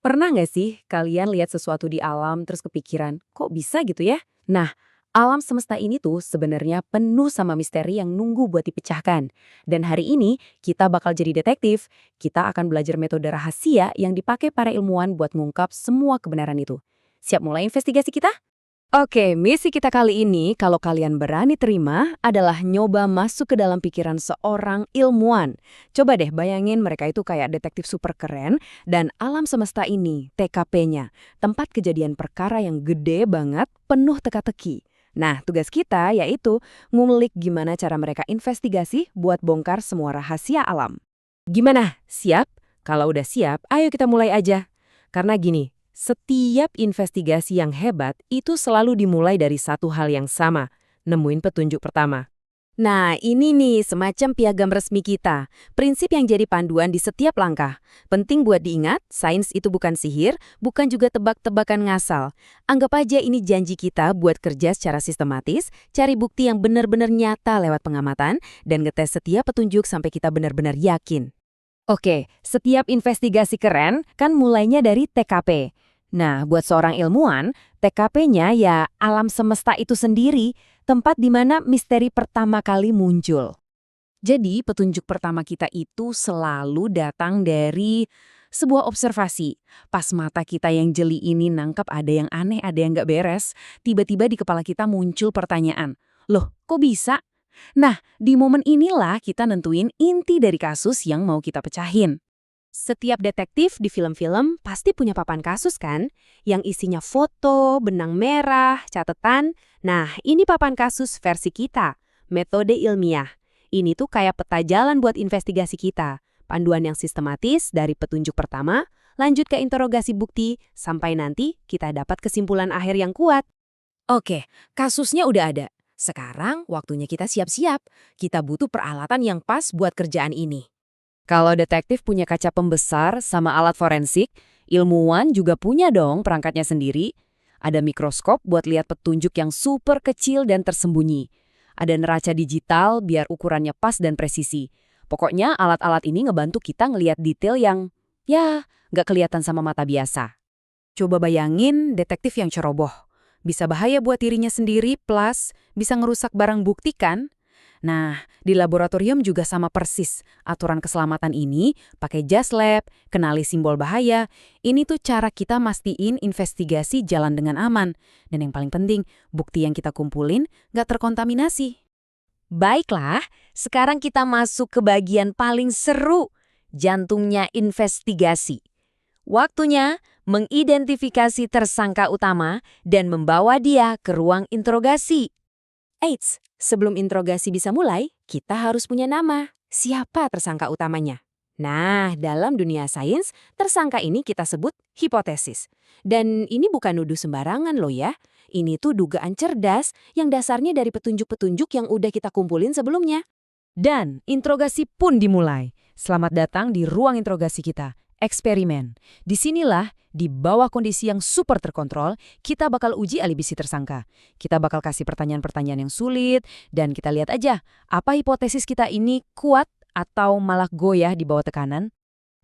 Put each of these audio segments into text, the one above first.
Pernah nggak sih kalian lihat sesuatu di alam terus kepikiran, kok bisa gitu ya? Nah, alam semesta ini tuh sebenarnya penuh sama misteri yang nunggu buat dipecahkan. Dan hari ini kita bakal jadi detektif. Kita akan belajar metode rahasia yang dipakai para ilmuwan buat ngungkap semua kebenaran itu. Siap mulai investigasi kita? Oke, misi kita kali ini, kalau kalian berani terima, adalah nyoba masuk ke dalam pikiran seorang ilmuwan. Coba deh bayangin mereka itu kayak detektif super keren, dan alam semesta ini, TKP-nya, tempat kejadian perkara yang gede banget, penuh teka-teki. Nah, tugas kita yaitu ngulik gimana cara mereka investigasi buat bongkar semua rahasia alam. Gimana? Siap? Kalau udah siap, ayo kita mulai aja. Karena gini, setiap investigasi yang hebat itu selalu dimulai dari satu hal yang sama, nemuin petunjuk pertama. Nah, ini nih semacam piagam resmi kita, prinsip yang jadi panduan di setiap langkah. Penting buat diingat, sains itu bukan sihir, bukan juga tebak-tebakan ngasal. Anggap aja ini janji kita buat kerja secara sistematis, cari bukti yang benar-benar nyata lewat pengamatan, dan ngetes setiap petunjuk sampai kita benar-benar yakin. Oke, setiap investigasi keren kan mulainya dari TKP. Nah, buat seorang ilmuwan, TKP-nya ya alam semesta itu sendiri, tempat di mana misteri pertama kali muncul. Jadi, petunjuk pertama kita itu selalu datang dari sebuah observasi. Pas mata kita yang jeli ini nangkap ada yang aneh, ada yang nggak beres, tiba-tiba di kepala kita muncul pertanyaan. Loh, kok bisa? Nah, di momen inilah kita nentuin inti dari kasus yang mau kita pecahin. Setiap detektif di film-film pasti punya papan kasus kan? Yang isinya foto, benang merah, catatan. Nah, ini papan kasus versi kita. Metode ilmiah. Ini tuh kayak peta jalan buat investigasi kita. Panduan yang sistematis dari petunjuk pertama, lanjut ke interogasi bukti, sampai nanti kita dapat kesimpulan akhir yang kuat. Oke, kasusnya udah ada. Sekarang waktunya kita siap-siap. Kita butuh peralatan yang pas buat kerjaan ini. Kalau detektif punya kaca pembesar sama alat forensik, ilmuwan juga punya dong perangkatnya sendiri. Ada mikroskop buat lihat petunjuk yang super kecil dan tersembunyi. Ada neraca digital biar ukurannya pas dan presisi. Pokoknya alat-alat ini ngebantu kita ngelihat detail yang, ya, nggak kelihatan sama mata biasa. Coba bayangin detektif yang ceroboh. Bisa bahaya buat dirinya sendiri, plus bisa ngerusak barang bukti kan? Nah, di laboratorium juga sama persis. Aturan keselamatan ini pakai jas lab, kenali simbol bahaya. Ini tuh cara kita mastiin investigasi jalan dengan aman. Dan yang paling penting, bukti yang kita kumpulin nggak terkontaminasi. Baiklah, sekarang kita masuk ke bagian paling seru, jantungnya investigasi. Waktunya mengidentifikasi tersangka utama dan membawa dia ke ruang interogasi. Eits, sebelum interogasi bisa mulai, kita harus punya nama. Siapa tersangka utamanya? Nah, dalam dunia sains, tersangka ini kita sebut hipotesis. Dan ini bukan nuduh sembarangan loh ya. Ini tuh dugaan cerdas yang dasarnya dari petunjuk-petunjuk yang udah kita kumpulin sebelumnya. Dan interogasi pun dimulai. Selamat datang di ruang interogasi kita. Eksperimen. Disinilah, di bawah kondisi yang super terkontrol, kita bakal uji alibi si tersangka. Kita bakal kasih pertanyaan-pertanyaan yang sulit, dan kita lihat aja, apa hipotesis kita ini kuat atau malah goyah di bawah tekanan.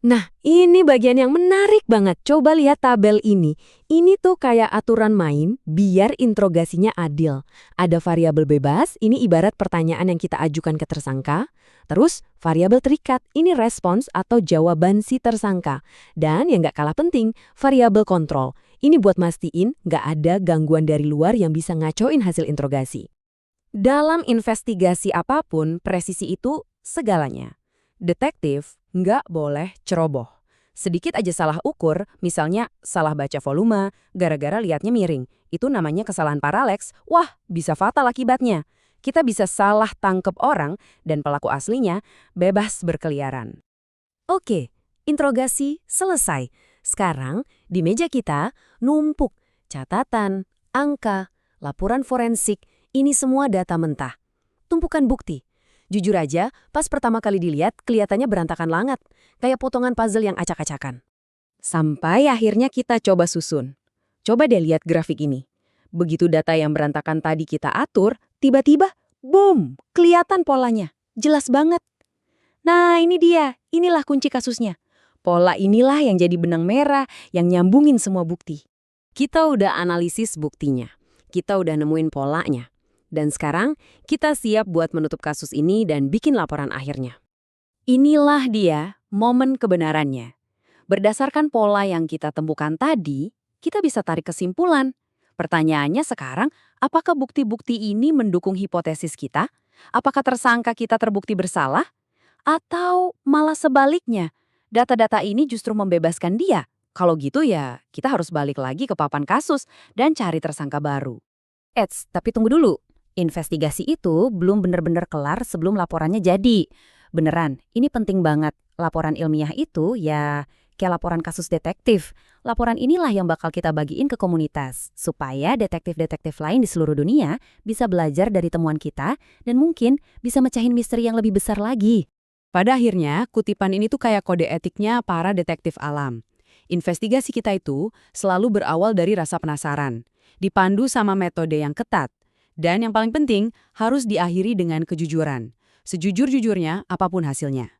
Nah, ini bagian yang menarik banget. Coba lihat tabel ini. Ini tuh kayak aturan main biar interogasinya adil. Ada variabel bebas, ini ibarat pertanyaan yang kita ajukan ke tersangka. Terus, variabel terikat, ini respons atau jawaban si tersangka. Dan yang nggak kalah penting, variabel kontrol. Ini buat mastiin nggak ada gangguan dari luar yang bisa ngacoin hasil interogasi. Dalam investigasi apapun, presisi itu segalanya. Detektif nggak boleh ceroboh. Sedikit aja salah ukur, misalnya salah baca volume, gara-gara liatnya miring. Itu namanya kesalahan paraleks, wah bisa fatal akibatnya. Kita bisa salah tangkep orang dan pelaku aslinya bebas berkeliaran. Oke, interogasi selesai. Sekarang di meja kita numpuk catatan, angka, laporan forensik, ini semua data mentah. Tumpukan bukti. Jujur aja, pas pertama kali dilihat, kelihatannya berantakan langat. Kayak potongan puzzle yang acak-acakan. Sampai akhirnya kita coba susun. Coba deh lihat grafik ini. Begitu data yang berantakan tadi kita atur, tiba-tiba, boom, kelihatan polanya. Jelas banget. Nah, ini dia. Inilah kunci kasusnya. pola inilah yang jadi benang merah yang nyambungin semua bukti. Kita udah analisis buktinya, kita udah nemuin polanya. Dan sekarang kita siap buat menutup kasus ini dan bikin laporan akhirnya. Inilah dia momen kebenarannya. Berdasarkan pola yang kita temukan tadi, kita bisa tarik kesimpulan. Pertanyaannya sekarang, apakah bukti-bukti ini mendukung hipotesis kita? Apakah tersangka kita terbukti bersalah? Atau malah sebaliknya, data-data ini justru membebaskan dia? Kalau gitu ya, kita harus balik lagi ke papan kasus dan cari tersangka baru. Tapi tunggu dulu. Investigasi itu belum benar-benar kelar sebelum laporannya jadi. Beneran, ini penting banget. Laporan ilmiah itu ya kayak laporan kasus detektif. Laporan inilah yang bakal kita bagiin ke komunitas, supaya detektif-detektif lain di seluruh dunia bisa belajar dari temuan kita dan mungkin bisa mecahin misteri yang lebih besar lagi. Pada akhirnya, kutipan ini tuh kayak kode etiknya para detektif alam. Investigasi kita itu selalu berawal dari rasa penasaran, dipandu sama metode yang ketat, dan yang paling penting harus diakhiri dengan kejujuran. Sejujur-jujurnya apapun hasilnya.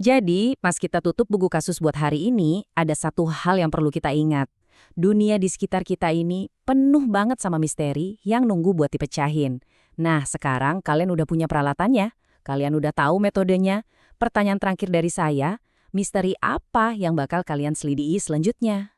Jadi, pas kita tutup buku kasus buat hari ini, ada satu hal yang perlu kita ingat. Dunia di sekitar kita ini penuh banget sama misteri yang nunggu buat dipecahin. Nah, sekarang kalian udah punya peralatannya, kalian udah tahu metodenya. Pertanyaan terakhir dari saya, misteri apa yang bakal kalian selidiki selanjutnya?